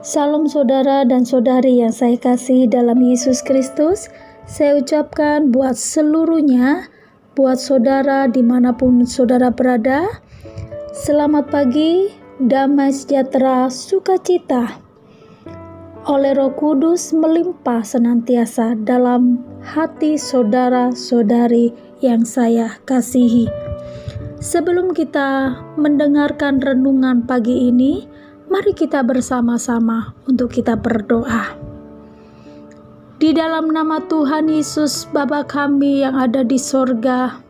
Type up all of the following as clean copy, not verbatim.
Salam saudara dan saudari yang saya kasih dalam Yesus Kristus. Saya ucapkan buat seluruhnya, buat saudara dimanapun saudara berada, selamat pagi, damai sejahtera, sukacita oleh Roh Kudus melimpah senantiasa dalam hati saudara-saudari yang saya kasihi. Sebelum kita mendengarkan renungan pagi ini, mari kita bersama-sama untuk kita berdoa. Di dalam nama Tuhan Yesus, Bapa kami yang ada di sorga,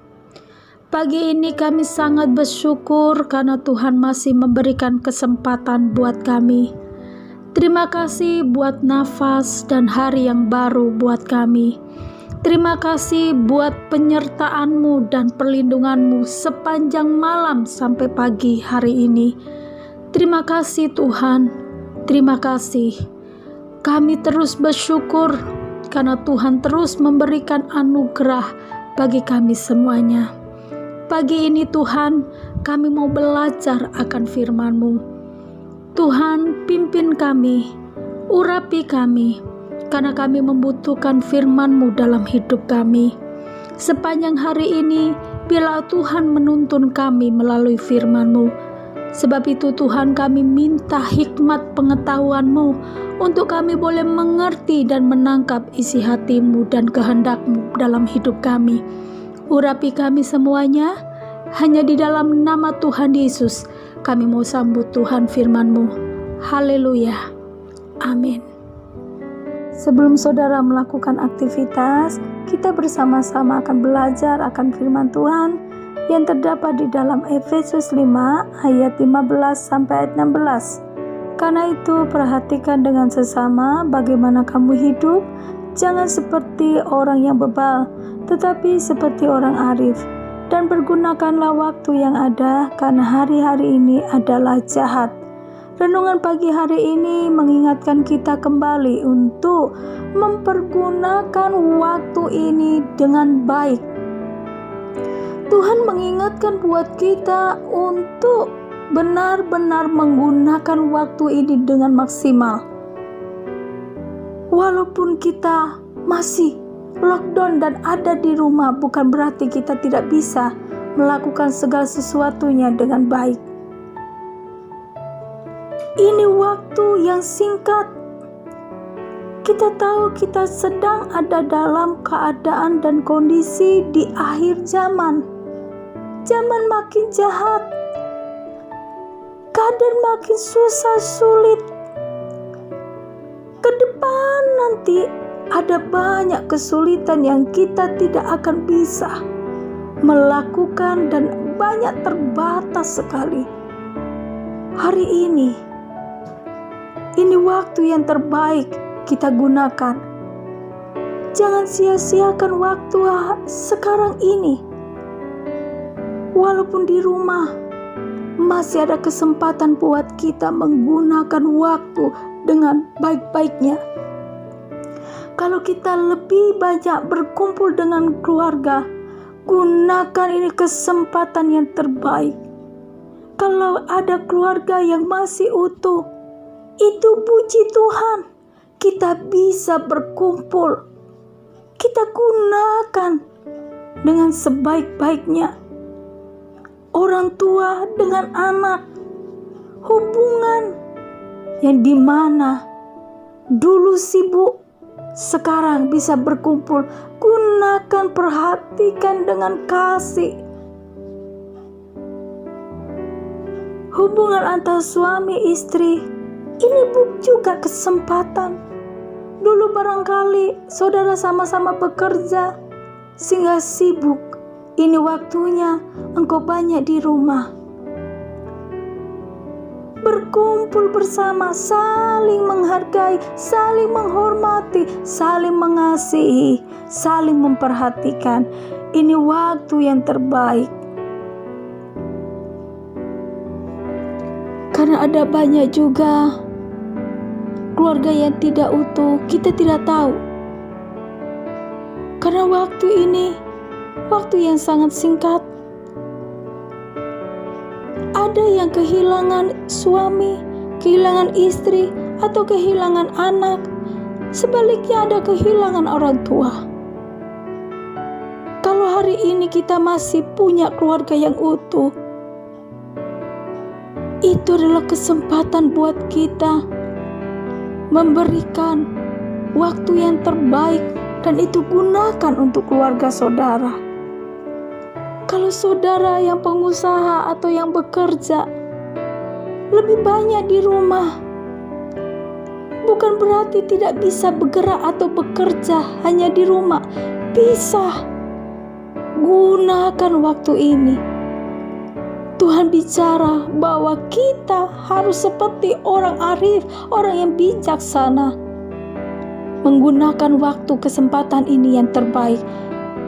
pagi ini kami sangat bersyukur karena Tuhan masih memberikan kesempatan buat kami. Terima kasih buat nafas dan hari yang baru buat kami. Terima kasih buat penyertaan-Mu dan perlindungan-Mu sepanjang malam sampai pagi hari ini. Terima kasih Tuhan, terima kasih. Kami terus bersyukur karena Tuhan terus memberikan anugerah bagi kami semuanya. Pagi ini Tuhan, kami mau belajar akan firman-Mu. Tuhan, pimpin kami, urapi kami, karena kami membutuhkan firman-Mu dalam hidup kami. Sepanjang hari ini, biarlah Tuhan menuntun kami melalui firman-Mu. Sebab itu Tuhan, kami minta hikmat pengetahuan-Mu untuk kami boleh mengerti dan menangkap isi hati-Mu dan kehendak-Mu dalam hidup kami. Urapi kami semuanya, hanya di dalam nama Tuhan Yesus kami mau sambut Tuhan firman-Mu. Haleluya. Amin. Sebelum saudara melakukan aktivitas, kita bersama-sama akan belajar akan firman Tuhan yang terdapat di dalam Efesus 5 ayat 15 sampai ayat 16. Karena itu perhatikan dengan sesama bagaimana kamu hidup, jangan seperti orang yang bebal, tetapi seperti orang arif. Dan pergunakanlah waktu yang ada, karena hari-hari ini adalah jahat. Renungan pagi hari ini mengingatkan kita kembali untuk mempergunakan waktu ini dengan baik. Tuhan mengingatkan buat kita untuk benar-benar menggunakan waktu ini dengan maksimal. Walaupun kita masih lockdown dan ada di rumah, bukan berarti kita tidak bisa melakukan segala sesuatunya dengan baik. Ini waktu yang singkat. Kita tahu kita sedang ada dalam keadaan dan kondisi di akhir zaman. Zaman makin jahat. Keadaan makin susah sulit. Ke depan nanti ada banyak kesulitan yang kita tidak akan bisa melakukan dan banyak terbatas sekali. Hari ini waktu yang terbaik kita gunakan. Jangan sia-siakan waktu sekarang ini. Walaupun di rumah, masih ada kesempatan buat kita menggunakan waktu dengan baik-baiknya. Kalau kita lebih banyak berkumpul dengan keluarga, gunakan ini kesempatan yang terbaik. Kalau ada keluarga yang masih utuh, itu puji Tuhan, kita bisa berkumpul. Kita gunakan dengan sebaik-baiknya. Orang tua dengan anak, hubungan yang dimana dulu sibuk, sekarang bisa berkumpul. Gunakan, perhatikan dengan kasih. Hubungan antara suami istri, ini juga kesempatan. Dulu barangkali saudara sama-sama bekerja sehingga sibuk. Ini waktunya engkau banyak di rumah. Berkumpul bersama, saling menghargai, saling menghormati, saling mengasihi, saling memperhatikan. Ini waktu yang terbaik. Karena ada banyak juga keluarga yang tidak utuh, kita tidak tahu. Karena waktu ini, waktu yang sangat singkat. Ada yang kehilangan suami, kehilangan istri, atau kehilangan anak. Sebaliknya ada kehilangan orang tua. Kalau hari ini kita masih punya keluarga yang utuh, itu adalah kesempatan buat kita memberikan waktu yang terbaik, dan itu gunakan untuk keluarga saudara. Kalau saudara yang pengusaha atau yang bekerja, lebih banyak di rumah. Bukan berarti tidak bisa bergerak atau bekerja hanya di rumah. Bisa. Gunakan waktu ini. Tuhan bicara bahwa kita harus seperti orang arif, orang yang bijaksana. Menggunakan waktu kesempatan ini yang terbaik.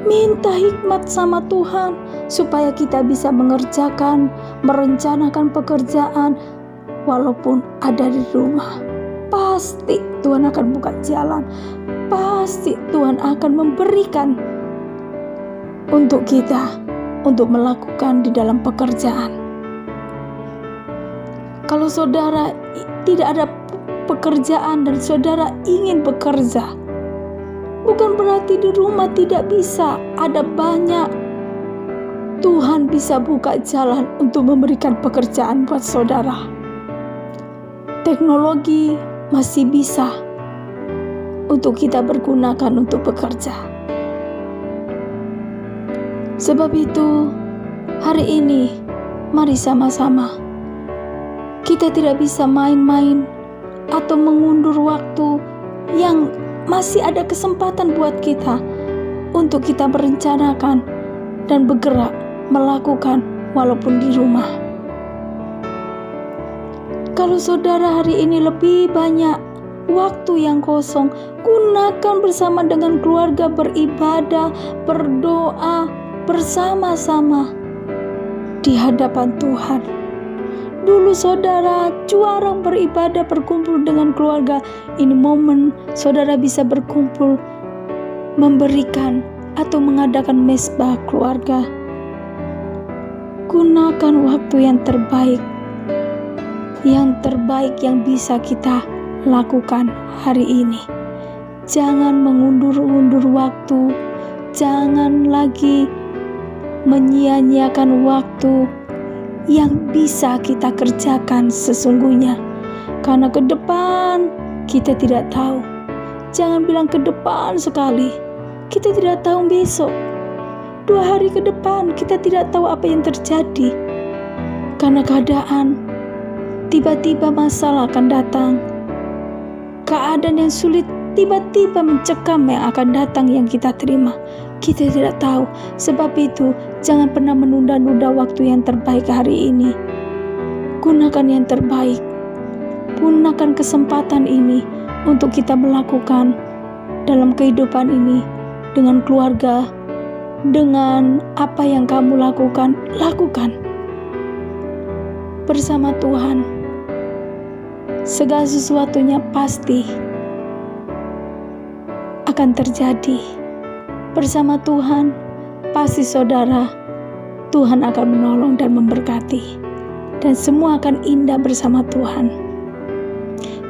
Minta hikmat sama Tuhan supaya kita bisa mengerjakan, merencanakan pekerjaan walaupun ada di rumah. Pasti Tuhan akan buka jalan. Pasti Tuhan akan memberikan untuk kita untuk melakukan di dalam pekerjaan. Kalau saudara tidak ada pekerjaan dan saudara ingin bekerja, bukan berarti di rumah tidak bisa. Ada banyak. Tuhan bisa buka jalan untuk memberikan pekerjaan buat saudara. Teknologi masih bisa untuk kita pergunakan untuk bekerja. Sebab itu, hari ini mari sama-sama. Kita tidak bisa main-main atau mengundur waktu yang masih ada kesempatan buat kita untuk kita merencanakan dan bergerak melakukan walaupun di rumah. Kalau saudara hari ini lebih banyak waktu yang kosong, gunakan bersama dengan keluarga, beribadah, berdoa bersama-sama di hadapan Tuhan. Dulu saudara jarang beribadah, berkumpul dengan keluarga. Ini momen saudara bisa berkumpul, memberikan atau mengadakan mesbah keluarga. Gunakan waktu yang terbaik yang bisa kita lakukan hari ini. Jangan mengundur-undur waktu. Jangan lagi menyia-nyiakan waktu yang bisa kita kerjakan sesungguhnya. Karena ke depan kita tidak tahu. Jangan bilang ke depan sekali. Kita tidak tahu besok. 2 hari ke depan kita tidak tahu apa yang terjadi. Karena keadaan, tiba-tiba masalah akan datang. Keadaan yang sulit tiba-tiba mencekam yang akan datang yang kita terima. Kita tidak tahu. Sebab itu jangan pernah menunda-nunda waktu yang terbaik hari ini. Gunakan yang terbaik. Gunakan kesempatan ini untuk kita melakukan dalam kehidupan ini dengan keluarga, dengan apa yang kamu lakukan bersama Tuhan. Segala sesuatunya pasti akan terjadi. Bersama Tuhan, pasti saudara, Tuhan akan menolong dan memberkati. Dan semua akan indah bersama Tuhan.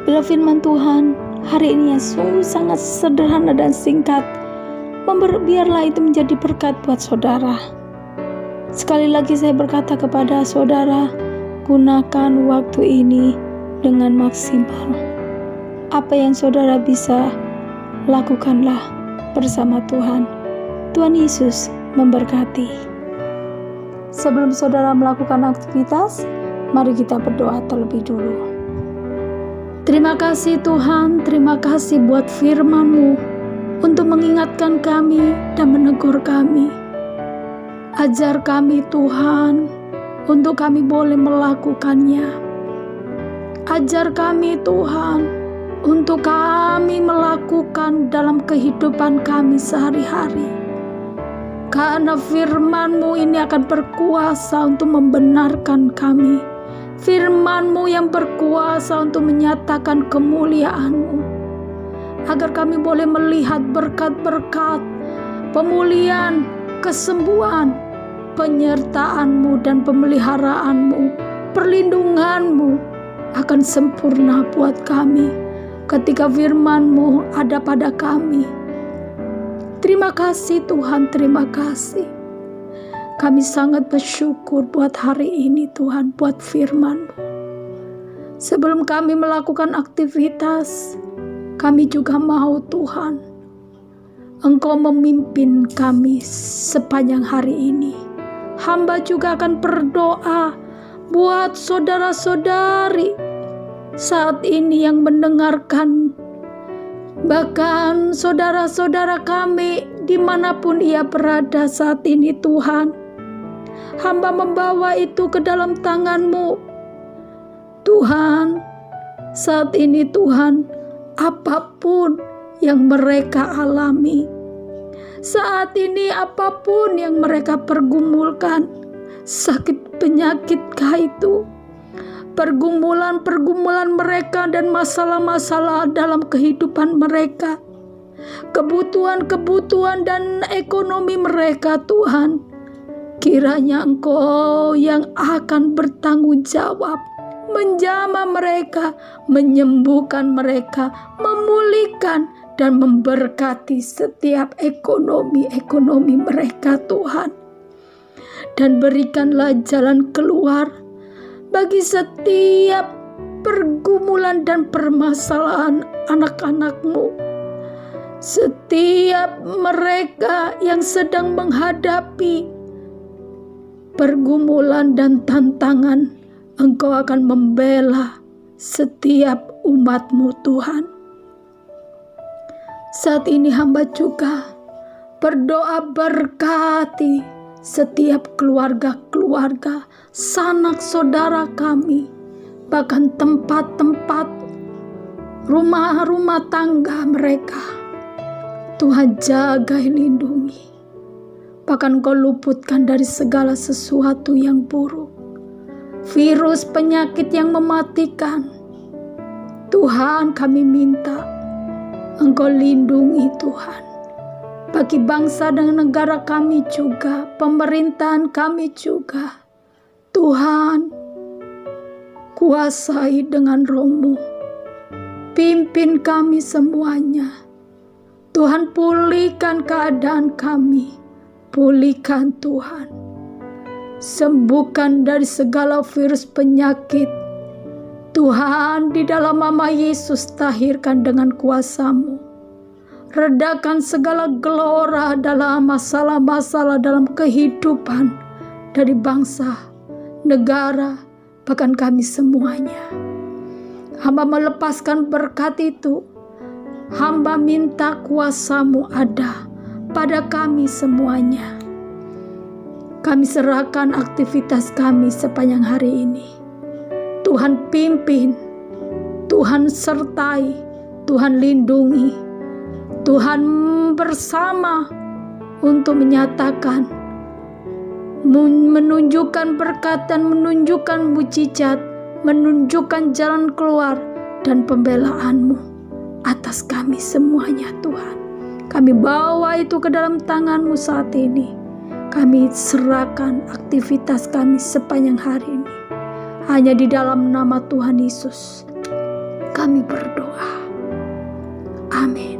Bila firman Tuhan hari ini yang sungguh sangat sederhana dan singkat, biarlah itu menjadi berkat buat saudara. Sekali lagi saya berkata kepada saudara, gunakan waktu ini dengan maksimal. Apa yang saudara bisa, lakukanlah bersama Tuhan. Tuhan Yesus memberkati. Sebelum saudara melakukan aktivitas, mari kita berdoa terlebih dulu. Terima kasih Tuhan, terima kasih buat firman-Mu untuk mengingatkan kami dan menegur kami. Ajar kami Tuhan, untuk kami boleh melakukannya. Ajar kami Tuhan, untuk kami melakukan dalam kehidupan kami sehari-hari. Karena firman-Mu ini akan berkuasa untuk membenarkan kami. Firman-Mu yang berkuasa untuk menyatakan kemuliaan-Mu. Agar kami boleh melihat berkat-berkat, pemulihan, kesembuhan, penyertaan-Mu dan pemeliharaanmu, perlindungan-Mu akan sempurna buat kami ketika firman-Mu ada pada kami. Terima kasih Tuhan, terima kasih. Kami sangat bersyukur buat hari ini Tuhan, buat firman-Mu. Sebelum kami melakukan aktivitas, kami juga mau Tuhan, Engkau memimpin kami sepanjang hari ini. Hamba juga akan berdoa buat saudara-saudari saat ini yang mendengarkan, bahkan saudara-saudara kami dimanapun ia berada saat ini Tuhan. Hamba membawa itu ke dalam tangan-Mu Tuhan. Saat ini Tuhan, apapun yang mereka alami, saat ini apapun yang mereka pergumulkan, sakit penyakitkah itu, pergumulan mereka dan masalah-masalah dalam kehidupan mereka, kebutuhan dan ekonomi mereka Tuhan, kiranya Engkau yang akan bertanggung jawab, menjamah mereka, menyembuhkan mereka, memulihkan dan memberkati setiap ekonomi mereka Tuhan. Dan berikanlah jalan keluar bagi setiap pergumulan dan permasalahan anak-anak-Mu. Setiap mereka yang sedang menghadapi pergumulan dan tantangan, Engkau akan membela setiap umat-Mu Tuhan. Saat ini hamba juga berdoa berkati setiap keluarga-keluarga, sanak saudara kami, bahkan tempat-tempat rumah-rumah tangga mereka. Tuhan jaga, lindungi, bahkan Kau luputkan dari segala sesuatu yang buruk, virus, penyakit yang mematikan. Tuhan, kami minta Engkau lindungi Tuhan, bagi bangsa dan negara kami juga, pemerintahan kami juga. Tuhan, kuasai dengan Roh-Mu, pimpin kami semuanya. Tuhan, pulihkan keadaan kami, pulihkan Tuhan, sembuhkan dari segala virus penyakit. Tuhan, di dalam nama Yesus tahirkan dengan kuasa-Mu. Redakan segala gelora dalam masalah-masalah dalam kehidupan dari bangsa, negara, bahkan kami semuanya. Hamba melepaskan berkat itu. Hamba minta kuasa-Mu ada pada kami semuanya. Kami serahkan aktivitas kami sepanjang hari ini. Tuhan pimpin, Tuhan sertai, Tuhan lindungi, Tuhan bersama untuk menyatakan, menunjukkan berkat dan menunjukkan mujizat, menunjukkan jalan keluar dan pembelaan-Mu atas kami semuanya Tuhan. Kami bawa itu ke dalam tangan-Mu saat ini. Kami serahkan aktivitas kami sepanjang hari ini. Hanya di dalam nama Tuhan Yesus kami berdoa. Amin.